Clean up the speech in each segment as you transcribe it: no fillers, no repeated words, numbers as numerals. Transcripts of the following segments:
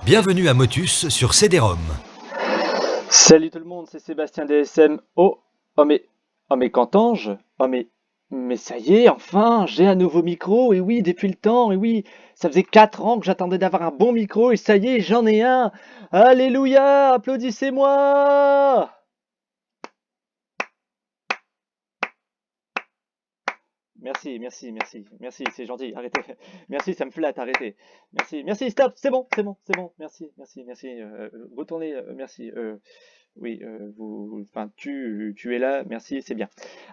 Bienvenue à Motus sur CD-ROM. Salut tout le monde, c'est Sébastien DSM. Oh mais qu'entends-je? Mais ça y est, enfin, j'ai un nouveau micro, et oui, depuis le temps, et oui, ça faisait 4 ans que j'attendais d'avoir un bon micro, et ça y est, j'en ai un. Alléluia, applaudissez-moi! Merci, c'est gentil, arrêtez. Merci, ça me flatte, arrêtez. Merci, stop, c'est bon, merci. Retournez, merci. Oui, enfin, tu es là, merci, c'est bien.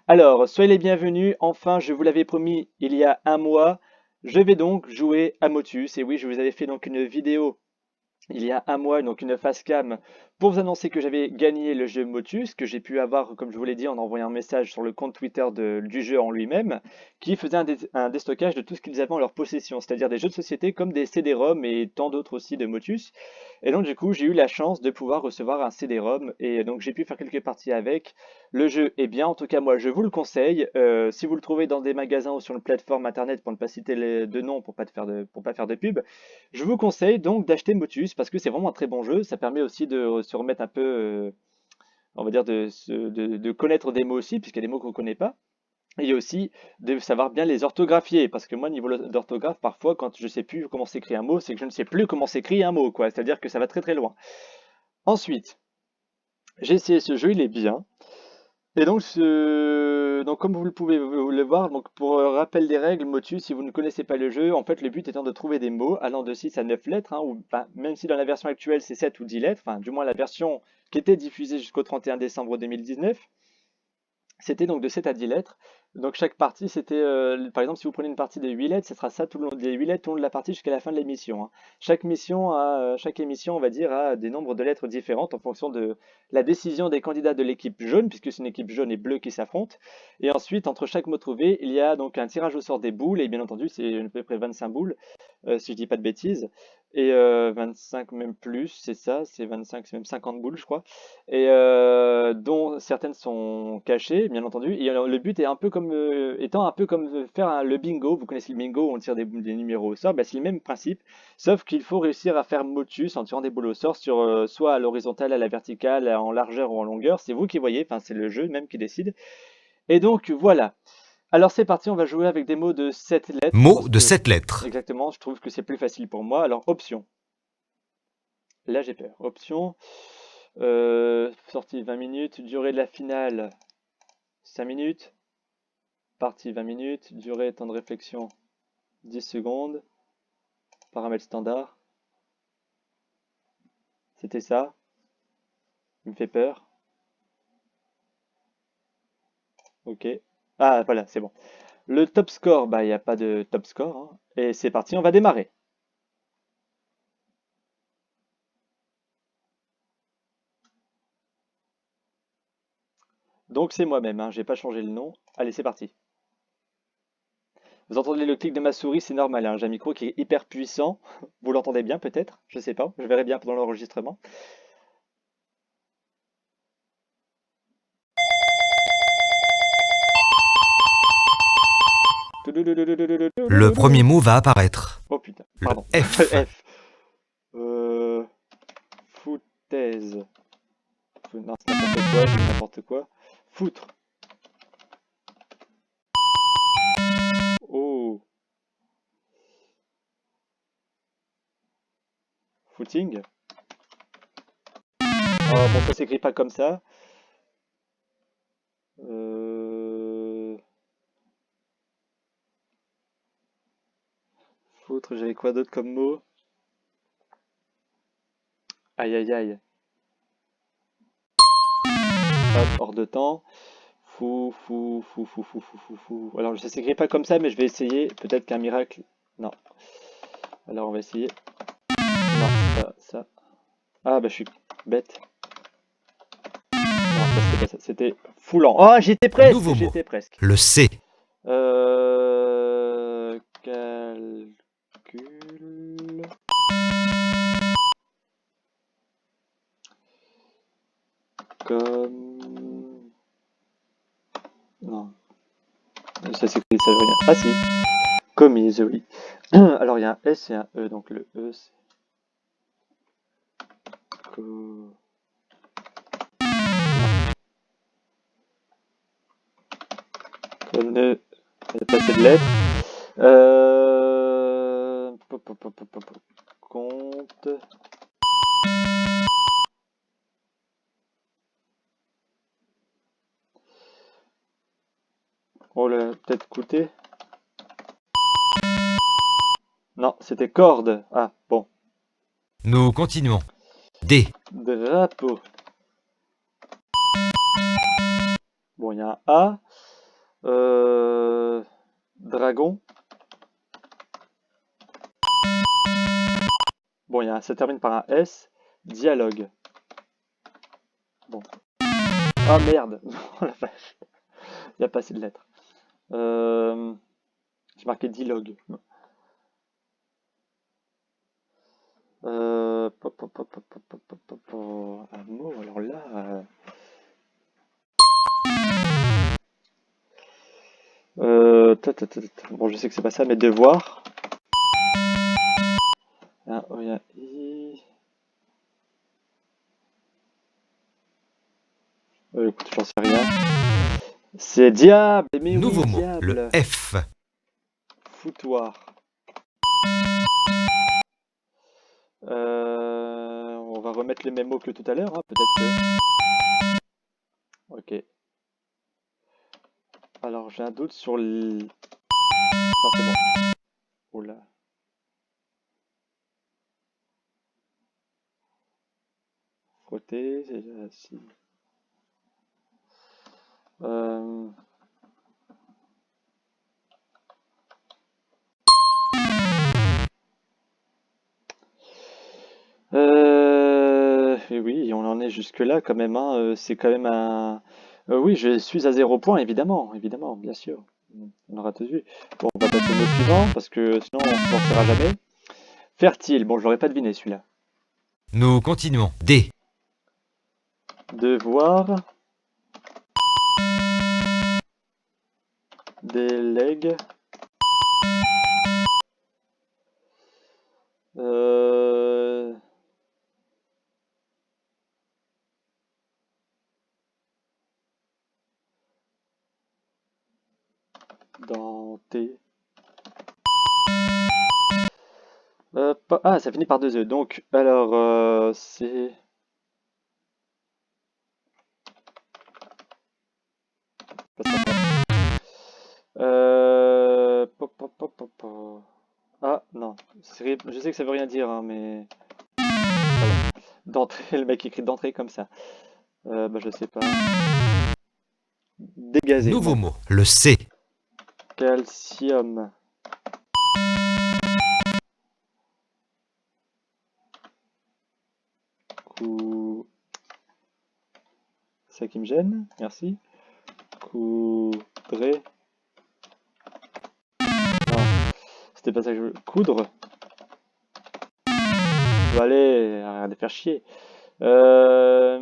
Alors, soyez les bienvenus. Enfin, je vous l'avais promis il y a un mois, je vais donc jouer à Motus. Et oui, je vous avais fait donc une vidéo il y a un mois, donc une facecam, pour vous annoncer que j'avais gagné le jeu Motus, que j'ai pu avoir, comme je vous l'ai dit, en envoyant un message sur le compte Twitter du jeu en lui-même, qui faisait un déstockage de tout ce qu'ils avaient en leur possession, c'est-à-dire des jeux de société comme des CD-ROM et tant d'autres aussi de Motus. Et donc du coup, j'ai eu la chance de pouvoir recevoir un CD-ROM, et donc j'ai pu faire quelques parties avec. Le jeu est bien, en tout cas moi je vous le conseille. Si vous le trouvez dans des magasins ou sur une plateforme internet, pour ne pas citer de nom, pour pas faire de pub, je vous conseille donc d'acheter Motus parce que c'est vraiment un très bon jeu. Ça permet aussi de se remettre un peu, on va dire, de connaître des mots aussi, puisqu'il y a des mots qu'on ne connaît pas. Et aussi de savoir bien les orthographier, parce que moi, niveau d'orthographe, parfois, quand je ne sais plus comment s'écrit un mot, c'est que je ne sais plus comment s'écrit un mot, quoi. C'est-à-dire que ça va très très loin. Ensuite, j'ai essayé ce jeu, il est bien. Et donc, comme vous le pouvez vous le voir, donc pour rappel des règles, Motus, si vous ne connaissez pas le jeu, en fait, le but étant de trouver des mots allant de 6 à 9 lettres, hein, ou, enfin, même si dans la version actuelle c'est 7 ou 10 lettres, enfin, du moins la version qui était diffusée jusqu'au 31 décembre 2019, c'était donc de 7 à 10 lettres. Donc chaque partie, c'était, par exemple, si vous prenez une partie de 8 lettres, ce sera ça tout le long des 8 lettres tout le long de la partie jusqu'à la fin de l'émission, hein. Chaque émission, on va dire, a des nombres de lettres différentes en fonction de la décision des candidats de l'équipe jaune, puisque c'est une équipe jaune et bleue qui s'affrontent. Et ensuite, entre chaque mot trouvé, il y a donc un tirage au sort des boules, et bien entendu, c'est à peu près 25 boules, si je dis pas de bêtises. Et 25 même plus, c'est ça, c'est 25, c'est même 50 boules, je crois, et dont certaines sont cachées, bien entendu. Et le but est un peu comme, étant un peu comme faire le bingo. Vous connaissez le bingo où on tire des numéros au sort, bah, c'est le même principe, sauf qu'il faut réussir à faire motus en tirant des boules au sort sur soit à l'horizontale, à la verticale, en largeur ou en longueur. C'est vous qui voyez, enfin c'est le jeu même qui décide. Et donc voilà. Alors c'est parti, on va jouer avec des mots de 7 lettres Mots parce de que 7 lettres. exactement, je trouve que c'est plus facile pour moi. Alors option. Là j'ai peur. Option. Sortie 20 minutes, durée de la finale 5 minutes, partie 20 minutes, durée temps de réflexion 10 secondes, paramètres standard, c'était ça, il me fait peur, ok. Ah voilà, c'est bon. Le top score, bah il n'y a pas de top score, hein. Et c'est parti, on va démarrer. Donc c'est moi-même, hein, j'ai pas changé le nom. Allez, c'est parti. Vous entendez le clic de ma souris, c'est normal, hein, j'ai un micro qui est hyper puissant. Vous l'entendez bien peut-être? Je sais pas, je verrai bien pendant l'enregistrement. Le premier mot va apparaître. Oh putain, Le pardon. F. F. Euh, Foutaise. Non, c'est n'importe quoi, j'ai dit n'importe quoi. Foutre. Oh. Footing. Oh, bon, ça s'écrit pas comme ça. Euh... Foutre, j'avais quoi d'autre comme mot? Aïe aïe aïe. Hop, hors de temps. Fou. Alors, ça s'écrit pas comme ça, mais je vais essayer. Peut-être qu'un miracle. Non. Alors, on va essayer. Non, c'est pas ça. Ah, bah, je suis bête. Non, bah, c'était pas ça. C'était foulant. Oh, j'étais presque, Nouveau mot. j'étais presque. Le C. Calcul. Comme. Non, ça veut rien. Ah si, commise, oui. Alors il y a un S et un E, donc le E c'est Il n'y a pas assez de lettres. Compte. Oh là, peut-être coûter. Non, c'était corde. Ah, bon. Nous continuons. D. Drapeau. Bon, il y a un A. Dragon. Bon, ça termine par un S. Dialogue. Bon. Ah merde. Oh la vache. Il n'y a pas assez de lettres. J'ai marqué dialogue. Un mot, alors là. Bon, je sais que c'est pas ça, mais devoir. Ah, oh, il y a I. Écoute, j'en sais rien. C'est diable, mais Nouveau oui, mot. Le diable. F. Foutoir. On va remettre les mêmes mots que tout à l'heure, hein, peut-être que. Ok. Alors, j'ai un doute sur le. Non, c'est bon. Oula. Frotter, si. Euh... Et oui, on en est jusque-là quand même, hein. C'est quand même un. Oui, je suis à 0 point, évidemment, évidemment, bien sûr. On aura tout vu. Bon, on va passer au mot suivant, parce que sinon on s'en sortira jamais. Fertile, bon, je l'aurais pas deviné celui-là. Nous continuons. D. Devoir. Délègue. Euh... Denté. Ah, ça finit par deux E. Donc, alors, c'est. Pas sympa. Ah, non. Je sais que ça veut rien dire, hein, mais. Voilà. D'entrée, le mec écrit d'entrée comme ça. Bah, je sais pas. Dégazer, Nouveau bon. mot. Le C. Calcium. Cou... C'est ça qui me gêne, merci. Coudrer. Non, c'était pas ça que je veux. Coudre. Bon, allez, arrête de faire chier. Ah,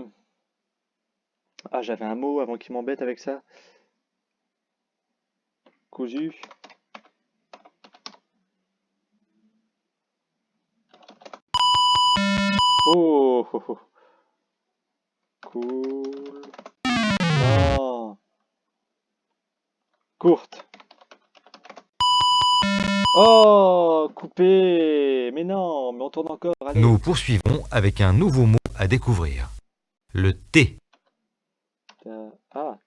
j'avais un mot avant qu'il m'embête avec ça. Cousu. Oh, oh, oh. Cool. Non. Courte. Oh, coupé. Mais non, mais on tourne encore, allez. Nous poursuivons avec un nouveau mot à découvrir. Le T.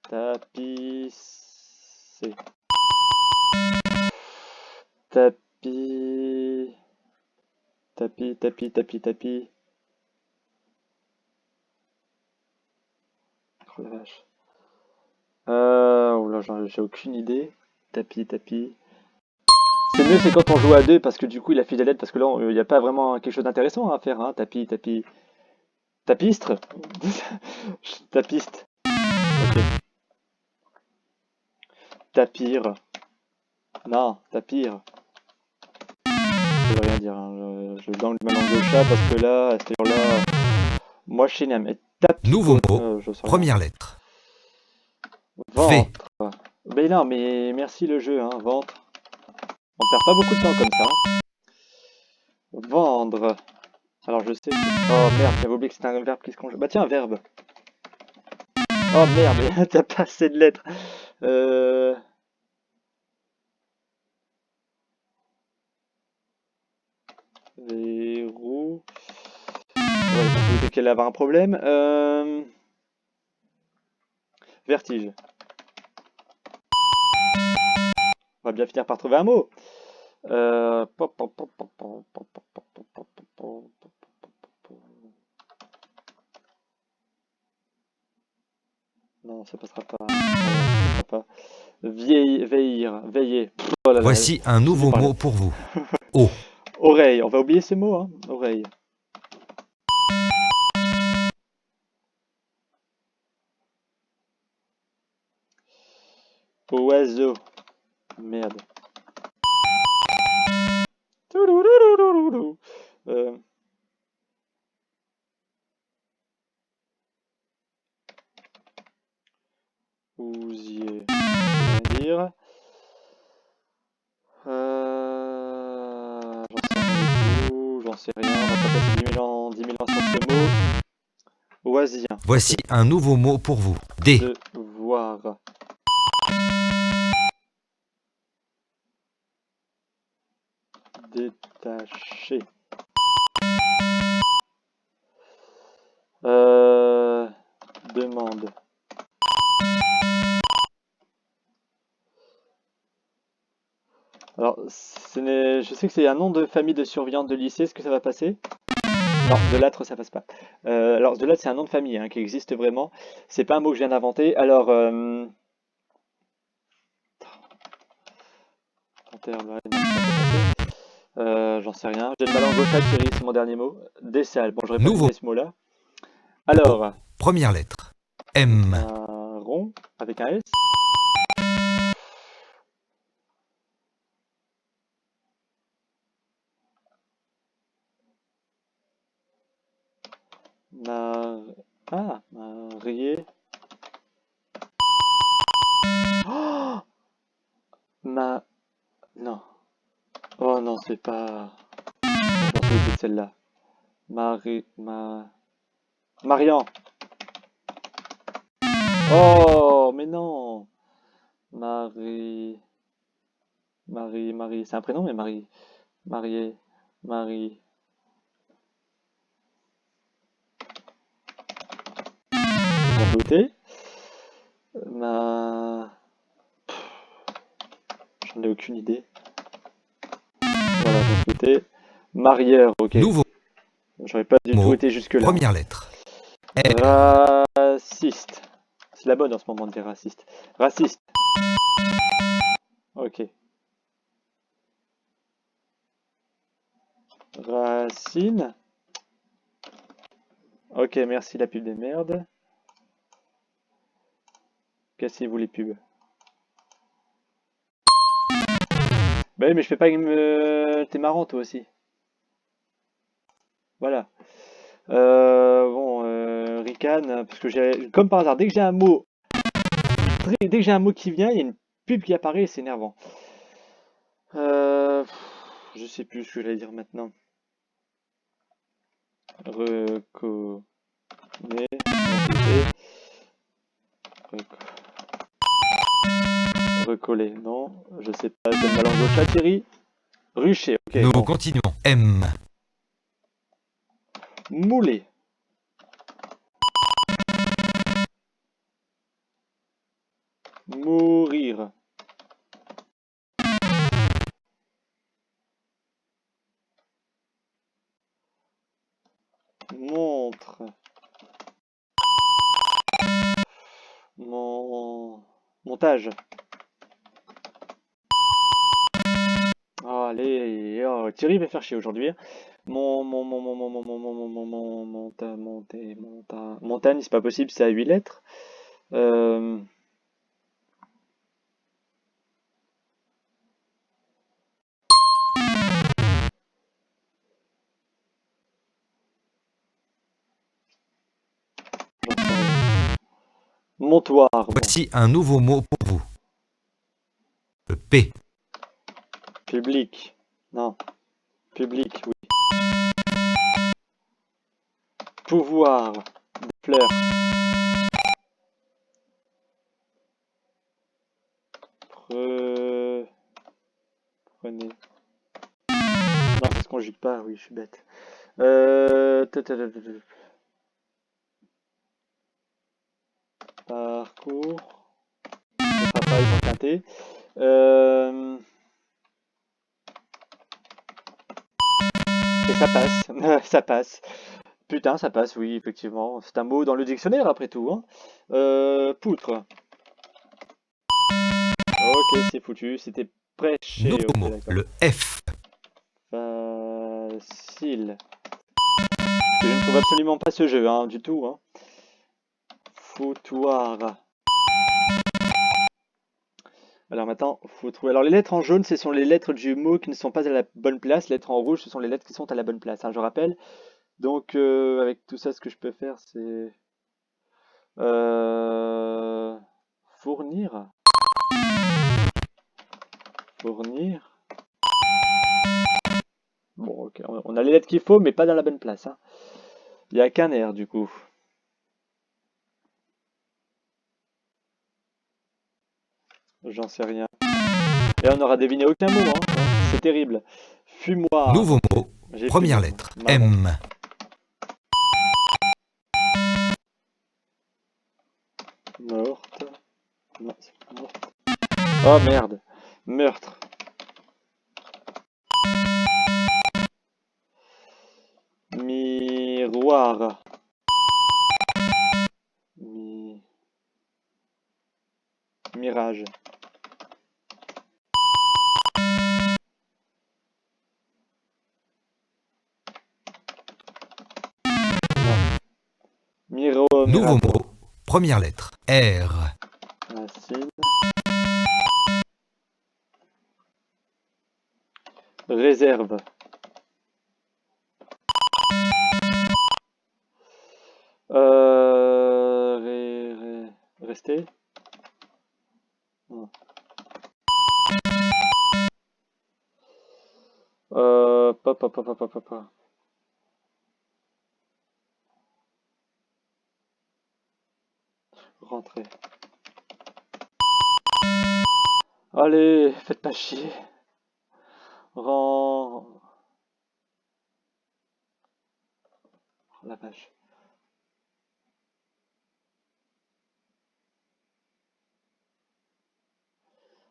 Tapisser. Tapis. Tapis. Oh la vache. Oh là, j'ai aucune idée. Tapis. C'est mieux, c'est quand on joue à deux, parce que du coup, il a fait des lettres, parce que là, il n'y a pas vraiment quelque chose d'intéressant à faire, hein. Tapis. Tapistre? Tapiste. Ok. Tapir. Non, tapir. Ça veut rien dire, hein. Je donne ma langue au chat, parce que là, à cette heure-là, moi, je suis né, mais Nouveau mot. je sais rien. Première lettre. V. Ventre. Mais non, mais merci le jeu, hein, ventre. On perd pas beaucoup de temps comme ça, hein. Vendre. Alors je sais que... Oh merde, j'avais oublié que c'était un verbe qui se conjugue. Bah tiens, un verbe. Oh merde, mais t'as pas assez de lettres. Euh... Verrou... Ouais, je me doutais qu'elle allait avoir un problème. Vertige. On va bien finir par trouver un mot. Pop, pop, pop, pop, pop, pop, pop, pop, pop, pop, pop, pop, pop. Non, ça passera pas. Ça passera pas. Veillir, veiller. Oh là là, Voici un j'ai dû nouveau parler. mot pour vous. Eau. Oreille, on va oublier ce mot, hein. Oreille. Oiseau. Merde. Toulouloulouloulou. Euh, Ousier. Je vais dire. J'en sais rien. On va pas passer 10 000 ans sur ce mot. Oisien. Voici Ok. un nouveau mot pour vous. Des. Devoir. Détaché. Demande. Alors, je sais que c'est un nom de famille de surveillante de lycée. Est-ce que ça va passer? Non, Delattre, ça passe pas. Alors, Delattre, c'est un nom de famille hein, qui existe vraiment. C'est pas un mot que je viens d'inventer. Alors, Panthère, ouais, non, ça peut passer. J'en sais rien. J'ai le mal en gauche à Thierry, c'est mon dernier mot. Dessal. Bon, j'aurais pas Nouveau deviné ce mot-là. mot. Alors, Première lettre. M. un rond avec un S. Mar... Marié. Oh, ma... Non. Oh non, c'est pas... J'en suis de celle-là. Marian. Oh, mais non. Marie... Marie... C'est un prénom, mais Marie... Mariée... Marie... J'en doutais. Ma... J'en ai aucune idée. Voilà, j'en doutais. Marière, ok. Nouveau J'aurais pas du tout mot. été jusque-là. Première lettre. R. Raciste. C'est la bonne en ce moment de dire raciste. Raciste. Ok. Racine. Ok, merci la pub des merdes. Cassez-vous les pubs. Bah oui, mais je fais pas T'es marrant toi aussi. Voilà. Bon, Ricane, parce que comme par hasard, dès que j'ai un mot, dès que j'ai un mot qui vient, il y a une pub qui apparaît et c'est énervant. Euh, je sais plus ce que j'allais dire maintenant. Reconnaître. Recoller, non, je sais pas, donne ma langue au chat, Thierry. Rucher, ok, Nous bon. continuons. M. Mouler. Mourir. Montre. Montage. Oh, allez, oh, Thierry va faire chier aujourd'hui. Montagne, c'est pas possible, c'est à 8 lettres. Euh, J'en sais rien. Montoir, bon. Voici un nouveau mot pour vous. Le P. Public. Non, public, oui. Pouvoir. Fleur. Prenez. Non, ça se conjugue pas, oui, je suis bête. Parcours. Ce sera pas, ils vont teinter. Et ça passe. Ça passe. Putain, ça passe, oui, effectivement. C'est un mot dans le dictionnaire, après tout. Hein. Poutre. Ok, c'est foutu. C'était prêché. Nouveau Ok, mot. d'accord. Le F. Facile. Je ne trouve absolument pas ce jeu, hein, du tout. Hein. Foutoir. Alors maintenant, faut trouver. Alors les lettres en jaune, ce sont les lettres du mot qui ne sont pas à la bonne place. Les lettres en rouge, ce sont les lettres qui sont à la bonne place, hein, je rappelle. Donc avec tout ça, ce que je peux faire, c'est euh, fournir. Fournir. Bon, ok, on a les lettres qu'il faut, mais pas dans la bonne place. Hein. Il n'y a qu'un R du coup. J'en sais rien. Et on n'aura deviné aucun mot, hein. C'est terrible. Fumoir. Nouveau mot. J'ai plus Première de mots. lettre. Marron. M. Morte. Non, c'est pas morte. Oh merde. Meurtre. Miroir. Mi... Mirage. Nouveau Mirabeau. mot. Première lettre. R. Racine. Réserve. Rester. Non. Pa. Rentrer. Allez, faites pas chier. Ren... Oh, la vache.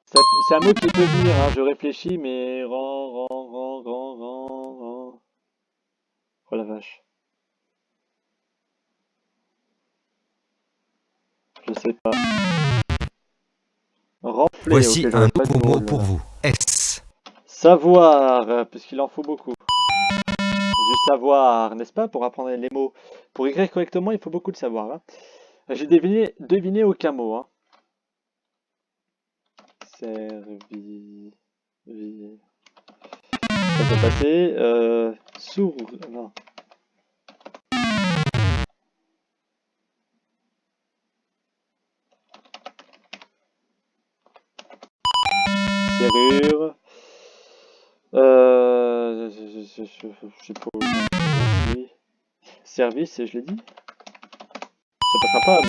C'est un mot qui peut venir, hein, je réfléchis, mais ren. Oh la vache. Je sais pas. Renfler, ok, Voici un j'aurais pas de nouveau mots mot pour là. vous. S. Savoir, puisqu'il en faut beaucoup. Du savoir, n'est-ce pas, pour apprendre les mots. Pour écrire correctement, il faut beaucoup de savoir. Hein. J'ai deviné aucun mot. Hein. Servi... Ça peut passer. Sourd... Non. Serrure. Je sais pas où j'en suis. Service, je l'ai dit. Ça passera pas,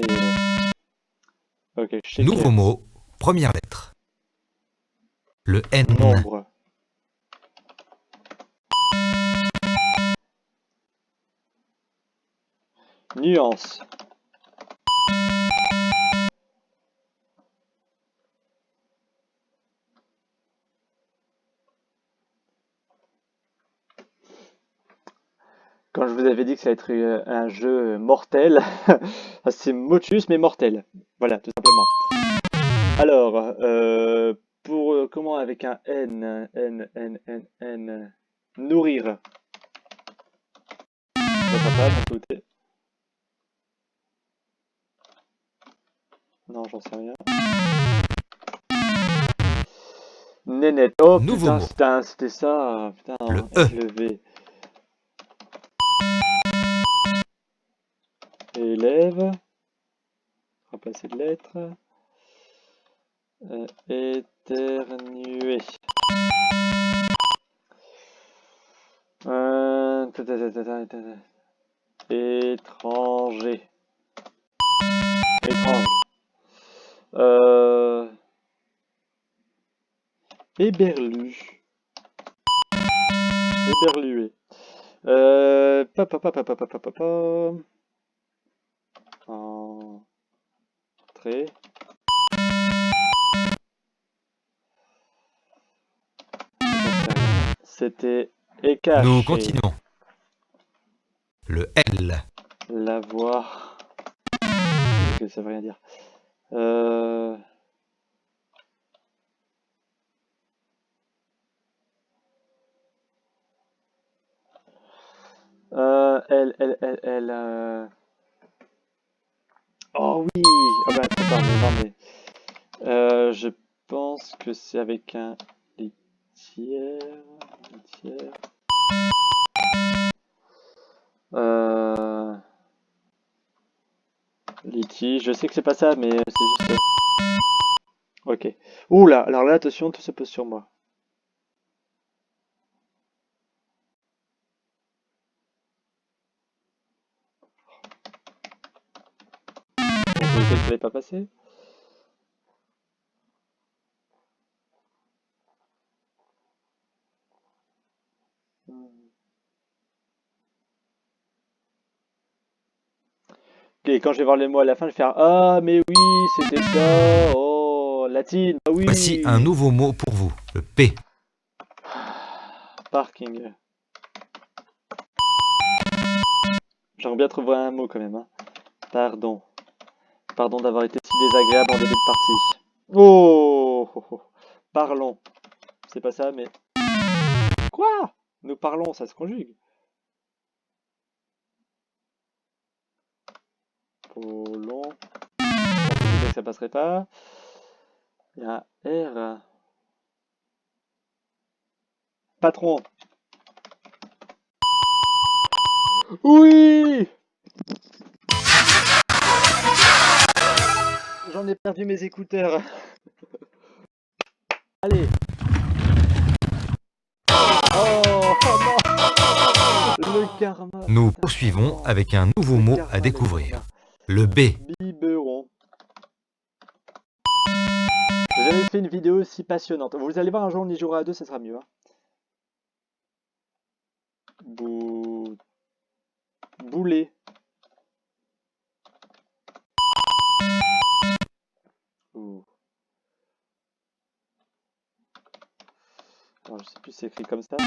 mais... Ok, Nouveau shaker. mot. Première lettre. Le N. Nombre. Nuance. Quand je vous avais dit que ça allait être un jeu mortel, c'est Motus mais mortel. Voilà, tout simplement. Alors, pour comment avec un N, nourrir. Ça va pas, j'en peux douter. Non, j'en sais rien. Nénette. Oh Nouveau putain, mot. c'était ça. Putain, Le E. élevé. Élève. Remplacer de lettres. Éternuer. Étranger. Étrange. Euh... Éberlu. Éberlué. Pa, pa, pa, pa, pa, pa, pa, pa, pa. Entrée. C'était écaché. Nous continuons. Le L. La voix. Ça veut rien dire. Elle. Oh oui! Ah bah, trop tard, mais non, mais. Je pense que c'est avec un litière. Litière. Litige, je sais que c'est pas ça, mais c'est juste. Ok. Ouh là, alors là, attention, tout se pose sur moi. Bon, je sais que ça n'est pas passé. Et quand je vais voir les mots à la fin, je vais faire ah, mais oui, c'était ça. Oh, latine, ah oui. Voici un nouveau mot pour vous. Le P. Parking. J'aimerais bien trouver un mot quand même. Hein. Pardon. Pardon d'avoir été si désagréable en début de partie. Oh, oh, oh. Parlons. C'est pas ça, mais. Quoi? Nous parlons, ça se conjugue. Polon. Je pensais que ça passerait pas. Il y a un R. Patron. Oui! J'en ai perdu mes écouteurs. Allez. Oh, oh non! Le karma. Nous poursuivons avec un nouveau Le mot karma, à le découvrir. karma. Le B. Biberon. J'ai jamais fait une vidéo aussi passionnante. Vous allez voir un jour, on y jouera à deux, ça sera mieux. Hein. Boulet. Ouh. Alors, je sais plus si c'est écrit comme ça. Non,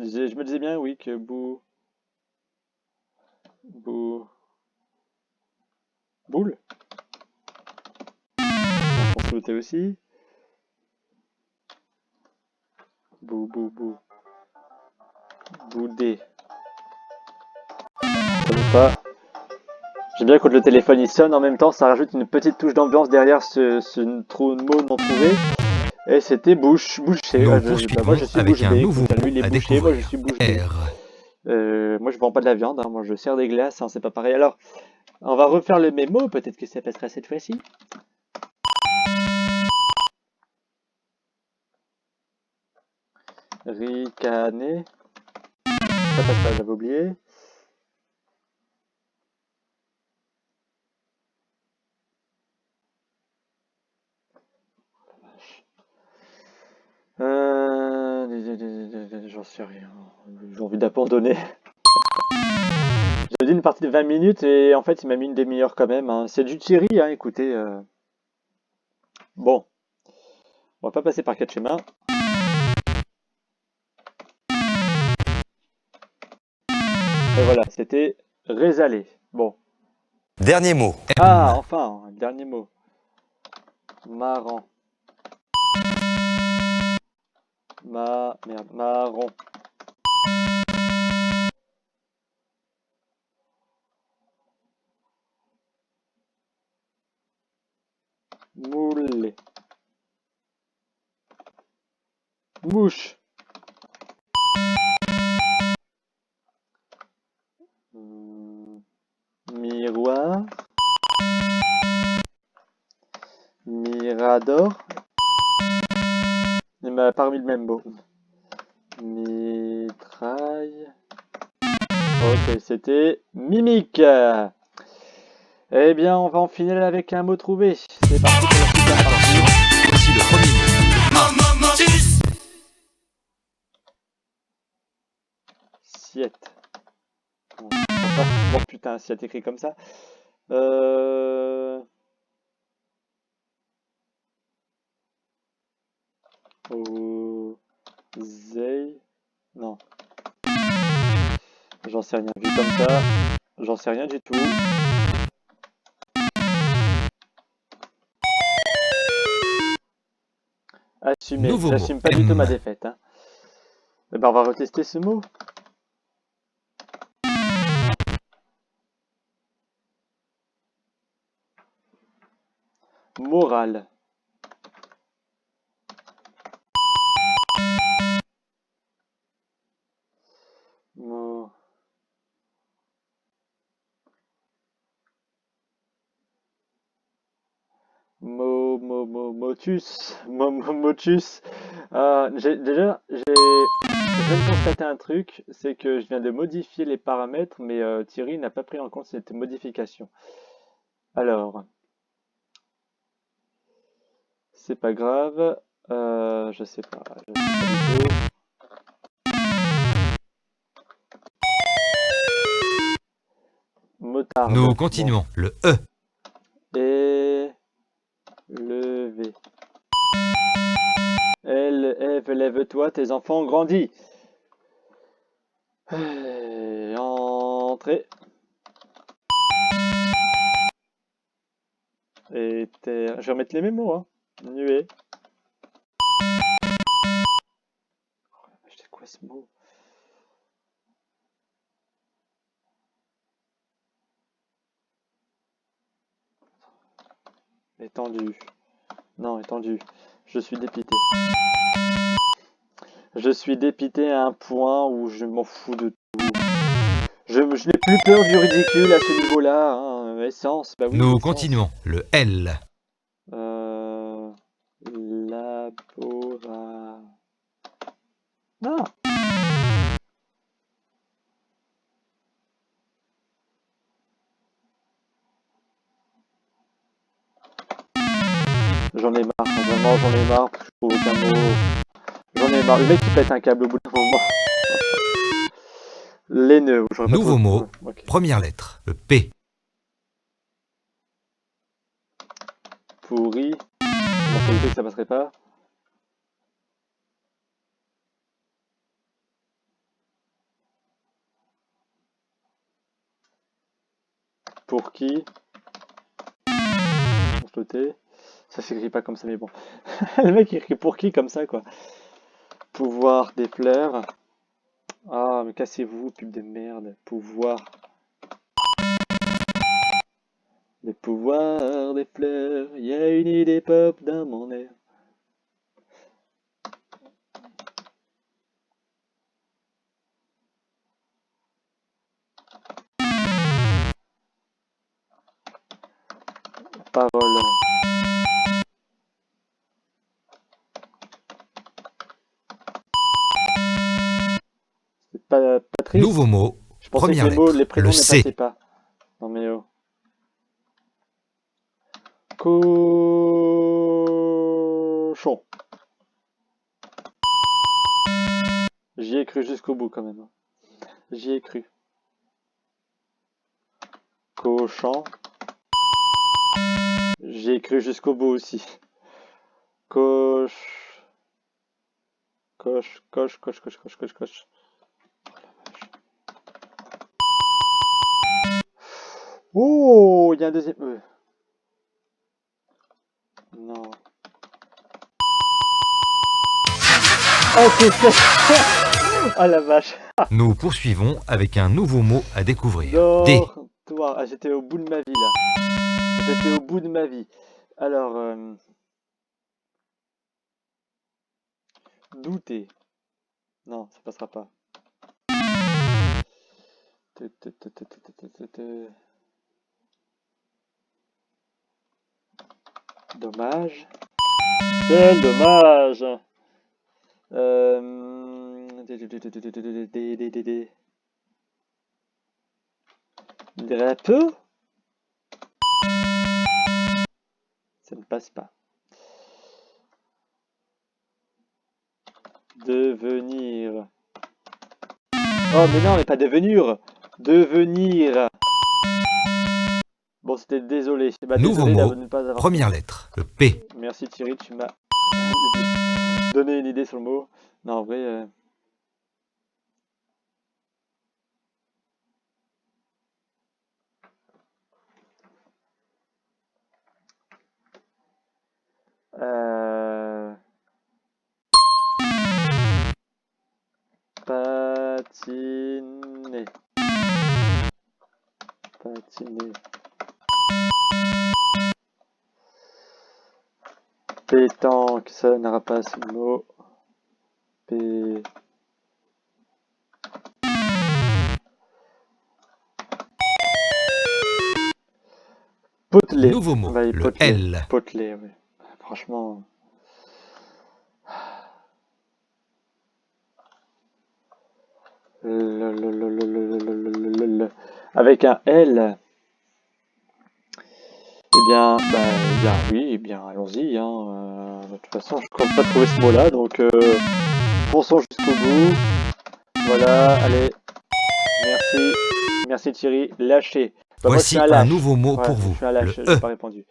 je me disais bien, oui, que boule. On peut sauter aussi. Boudé. Je connais pas. J'aime bien quand le téléphone il sonne en même temps, ça rajoute une petite touche d'ambiance derrière ce mot non trouvé. Et c'était boucher. Nous Moi poursuivons je suis avec bouche un bée. nouveau Écoute, lui mot il est à bouché, moi je découvrir. suis bouche bée. R. Moi je vends pas de la viande, hein, moi je sers des glaces, hein, c'est pas pareil. Alors, on va refaire le mémo, peut-être que ça passera cette fois-ci. Ricaner. Ça passe pas, j'avais oublié. J'en sais rien. J'ai envie d'abandonner. J'ai dit une partie de 20 minutes et en fait il m'a mis une demi-heure quand même. Hein. C'est du Thierry, hein, écoutez. Bon, on va pas passer par quatre schémas. Et voilà, c'était résalé. Bon. Dernier mot. Ah, enfin, un dernier mot. Marrant. Merde, marron. Moulet. Mouche. Miroir. Mirador. Il m'a parmi le même mot. Mitraille. Ok. parfait, c'était mimique. Eh bien, on va en finir avec un mot trouvé. C'est parti pour la super Attention, partie. voici le premier mot. Siette. Oh putain, siette écrit comme ça. Zei. Non. J'en sais rien. Vu comme ça, j'en sais rien du tout. Assumer. Nouveau mot. J'assume pas du tout M. ma défaite. Hein. Eh ben, on va retester ce mot. Morale. Mo- Motus. Motus. Déjà, je viens de constater un truc, c'est que je viens de modifier les paramètres, mais Thierry n'a pas pris en compte cette modification. Alors, c'est pas grave. Je sais pas. Je sais pas du tout. Motarde. Nous Bon. continuons. Le E. Élevé. Ève, lève-toi, tes enfants ont grandi. Entrée. Et terre. Je vais remettre les mêmes mots, hein. Nuée. C'est quoi ce mot? Étendu. Non, étendu. Je suis dépité. Je suis dépité à un point où je m'en fous de tout. Je n'ai plus peur du ridicule à ce niveau-là. Hein. Essence, bah oui, Nous essence. continuons. Le L. Labora. Non. J'en ai marre, vraiment j'en ai marre, parce que je trouve aucun mot. J'en ai marre, le mec qui pète un câble au bout d'un moment. Les nœuds, j'aurais pas Nouveau trouvé. mot. Ok. Première lettre. Le P. Pourri. On s'en doutait que ça passerait pas. Pour qui? On se doutait. Ça s'écrit pas comme ça, mais bon. Le mec il écrit pour qui comme ça, quoi. Pouvoir des fleurs. Ah, mais cassez-vous, pub de merde. Pouvoir. Les pouvoirs des fleurs. Y a une idée pop dans mon air. Parole. C'est pas triste. Nouveau mot. Je pensais Première que les mots, lettre. les prénoms Le ne C. passaient pas. Non mais oh. Cochon. J'y ai cru jusqu'au bout quand même. J'y ai cru. Cochon. J'y ai cru jusqu'au bout aussi. Coche. Coche, coche, coche, coche, coche, coche, coche. Oh, il y a un deuxième. Non. Oh, c'est fait. Oh la vache. Nous poursuivons avec un nouveau mot à découvrir. D. Dortoir. Ah, j'étais au bout de ma vie là. J'étais au bout de ma vie. Alors, douter. Non, ça passera pas. Dommage. Quel dommage. Drapeau? Ça ne passe pas. Devenir. Oh mais non, mais pas devenir. Devenir. Bon, c'était désolé. Bah, Nouveau désolé mot, de ne pas avoir. première lettre, le P. Merci Thierry, tu m'as donné une idée sur le mot. Non, en vrai. Patiner. Patiner. Pétanque, ça n'aura pas ce mot. P. Poteler. Nouveau mot, Ouais, le poteler. L. Poteler, oui. Franchement. Avec un L. Oui, allons-y. De toute façon, je ne compte pas trouver ce mot-là, donc fonçons jusqu'au bout. Voilà, allez. Merci. Merci Thierry. Lâcher. Bah, moi, je Voici suis un un lâche. nouveau mot Ouais, pour je vous, suis un lâche, le j'ai E. pas répondu.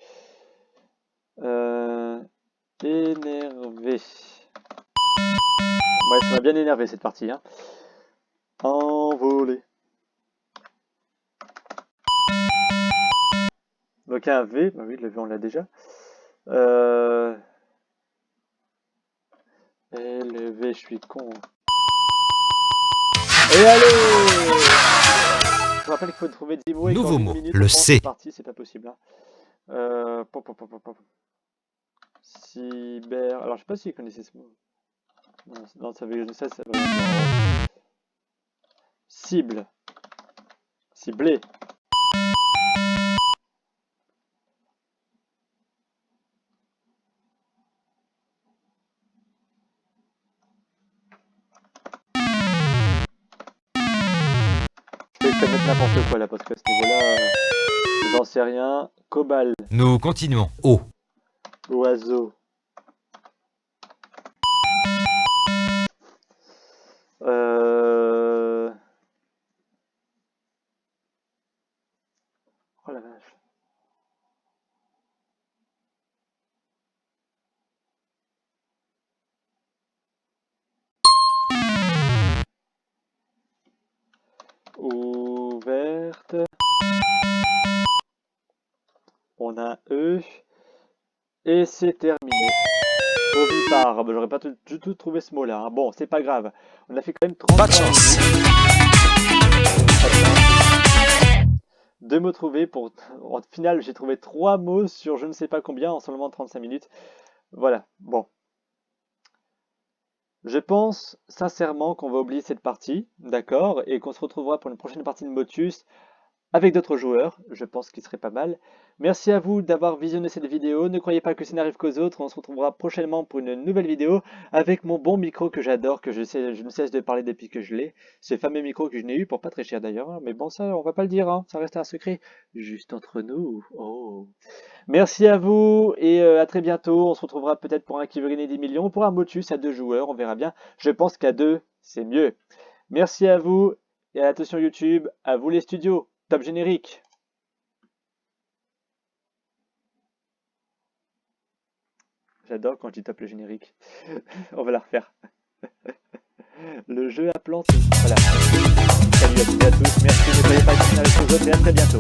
Énervé. Ouais, ça m'a bien énervé cette partie. Hein. Envolé. Donc un V, bah oui, le V on l'a déjà. Et le V, je suis con. Et allez! Je vous rappelle qu'il faut trouver 10 mots et qu'en Nouveau une mot, minute, le je pense, C. c'est parti, c'est pas possible. Hein. Cyber. Alors je sais pas si vous connaissez ce mot. Non, ça veut ça veut rien dire. Cible. Ciblé. Je vais mettre n'importe quoi là parce que à ce niveau-là, j'en sais rien. Cobalt. Nous continuons. O. Oiseau. Oh la vache. Ouverte. On a un E. Et c'est terminé. Ovipare. Bah, j'aurais pas du tout trouvé ce mot-là. Hein. Bon, c'est pas grave. On a fait quand même 30 Pas de chance. Deux mots trouvés pour. Au final, j'ai trouvé 3 mots sur je ne sais pas combien en seulement 35 minutes. Voilà. Bon. Je pense sincèrement qu'on va oublier cette partie, d'accord, et qu'on se retrouvera pour une prochaine partie de Motus avec d'autres joueurs, je pense qu'il serait pas mal. Merci à vous d'avoir visionné cette vidéo, ne croyez pas que ça n'arrive qu'aux autres, on se retrouvera prochainement pour une nouvelle vidéo avec mon bon micro que j'adore, que je ne cesse de parler depuis que je l'ai, ce fameux micro que je n'ai eu pour pas très cher d'ailleurs, mais bon ça on va pas le dire, hein. Ça reste un secret, juste entre nous. Oh. Merci à vous et à très bientôt, on se retrouvera peut-être pour un qui veut gagner 10 millions, pour un Motus à 2 joueurs, on verra bien, je pense qu'à 2 c'est mieux. Merci à vous et à l'attention YouTube, à vous les studios. Top générique. J'adore quand je dis top le générique. On va la refaire. Le jeu a planté. Voilà. Salut à toutes et à tous. Merci. Ne soyez pas avec les autres et à très bientôt.